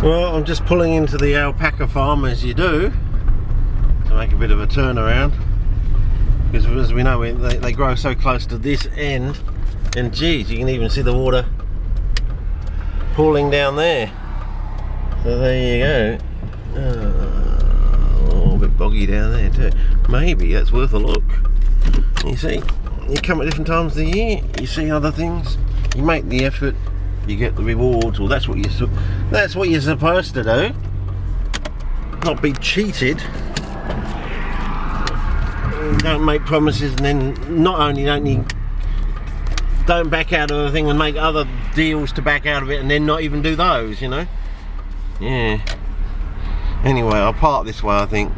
Well, I'm just pulling into the alpaca farm as you do to make a bit of a turnaround, because as we know they grow so close to this end, and geez, you can even see the water pooling down there. So there you go. Oh, a bit boggy down there too. Maybe that's worth a look. You see, you come at different times of the year, you see other things, you make the effort, you get the rewards. Well, that's what you're supposed to do. Not be cheated. Don't make promises and then not only don't back out of the thing and make other deals to back out of it and then not even do those, you know. Yeah. Anyway, I'll park this way, I think,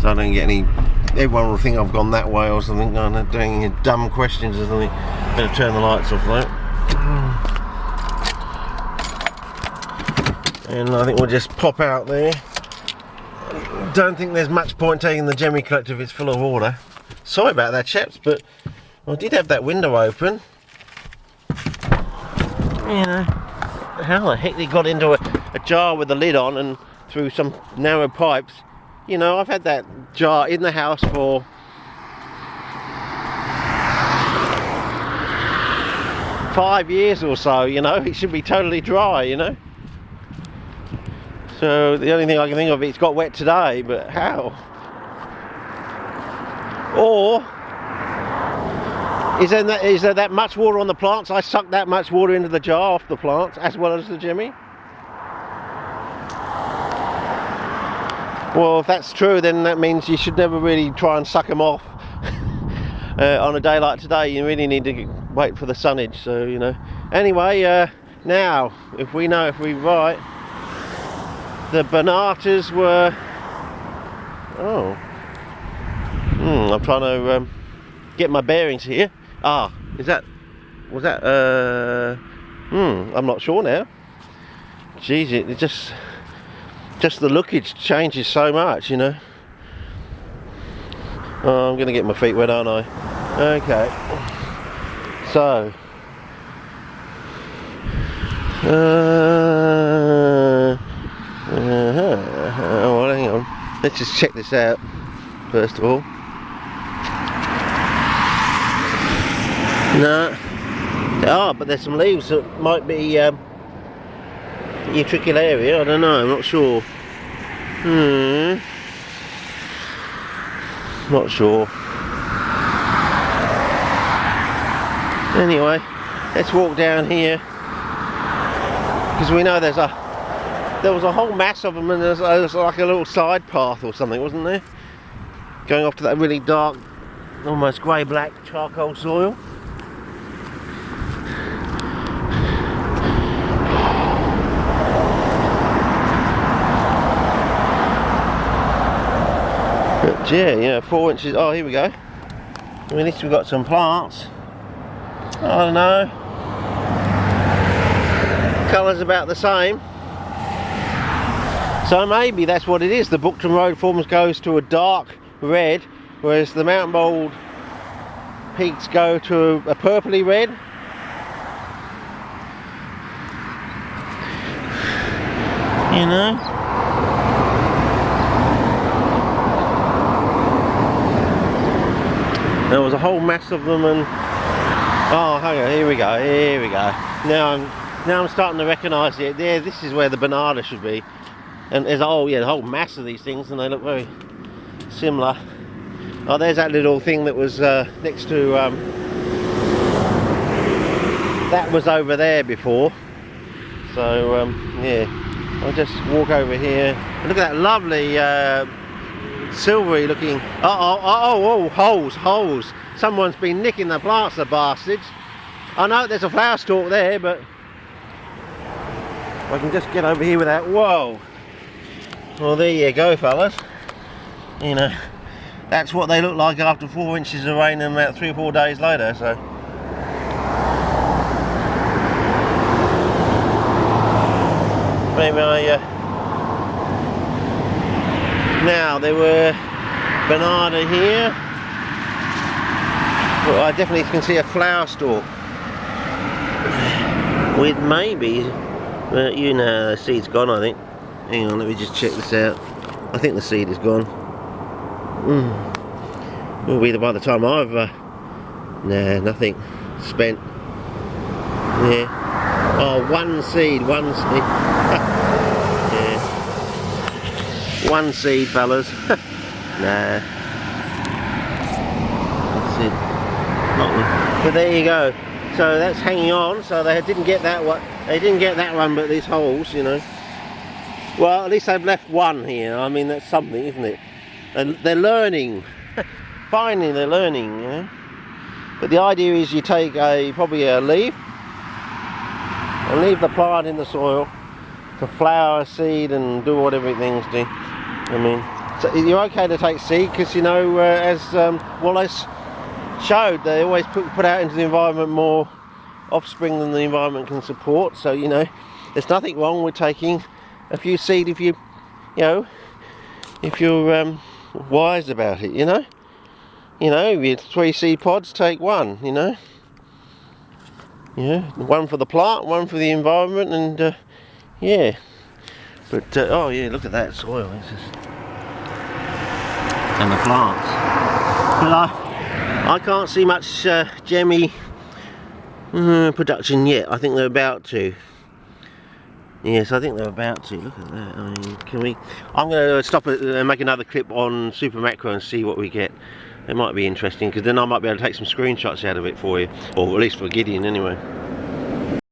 so I don't get any. Everyone will think I've gone that way or something. I'm not doing any dumb questions or something. Better turn the lights off though. And I think we'll just pop out there. Don't think there's much point taking the Gemmy collector if it's full of water. Sorry about that, chaps, but I did have that window open. You know, how the heck they got into a jar with the lid on and through some narrow pipes. You know, I've had that jar in the house for five years or so, you know. It should be totally dry, you know. So the only thing I can think of, it's got wet today, but how? Or is there that much water on the plants? I sucked that much water into the jar off the plants as well as the Gemmy. Well, if that's true, then that means you should never really try and suck them off on a day like today. You really need to wait for the sunnage. So, you know. Anyway, now if we're right, the Bonatas were. Oh. I'm trying to get my bearings here. Ah, was that? I'm not sure now. Jeez, it just the lookage changes so much, you know. Oh, I'm gonna get my feet wet, aren't I? Okay. So. Well, hang on. Let's just check this out first of all. No. Oh, but there's some leaves that might be Utricularia. I don't know. I'm not sure. Not sure. Anyway, let's walk down here because we know there was a whole mass of them, and there's like a little side path or something, wasn't there? Going off to that really dark, almost grey-black charcoal soil. But yeah, you know, 4 inches. Oh, here we go. At least we've got some plants. I don't know. Colour's about the same. So maybe that's what it is. The Bookton Road forms goes to a dark red, whereas the Mountain Bold peaks go to a purpley red. You know? There was a whole mass of them, and oh, hang on, here we go. Now I'm starting to recognise it. There, this is where the Bonata should be. And there's a whole mass of these things, and they look very similar. Oh, there's that little thing that was next to that was over there before. So yeah, I'll just walk over here. And look at that lovely silvery looking. Oh, holes. Someone's been nicking the plants, the bastards. I know there's a flower stalk there, but I can just get over here without. Whoa. Well, there you go, fellas. You know, that's what they look like after 4 inches of rain and about 3 or 4 days later. So maybe now there were Bonata here. Well, I definitely can see a flower stalk with maybe But you know, the seed's gone, I think. Hang on, let me just check this out. I think the seed is gone. Will be by the time I've... nah, nothing. Spent. Yeah. Oh, one seed. Yeah. One seed, fellas. Nah. That's it. But there you go. So that's hanging on. So they didn't get that one. They didn't get that one, but these holes, you know. Well, at least they've left one here. I mean, that's something, isn't it? And they're learning. Finally, they're learning, you know. But the idea is you take probably a leaf and leave the plant in the soil to flower, seed, and do whatever things do. I mean, so you're okay to take seed because, you know, as Wallace showed, they always put out into the environment more offspring than the environment can support. So, you know, there's nothing wrong with taking a few seed if if you're wise about it, you know. You know, if you had 3 seed pods, take one, you know. Yeah, one for the plant, one for the environment, and yeah. But oh yeah, look at that soil. It's just... and the plants. But I can't see much gemmy production yet. I think they're about to. Yes, I think they're about to. Look at that. I mean, can we? I'm going to stop it and make another clip on Super Macro and see what we get. It might be interesting because then I might be able to take some screenshots out of it for you, or at least for Gideon anyway.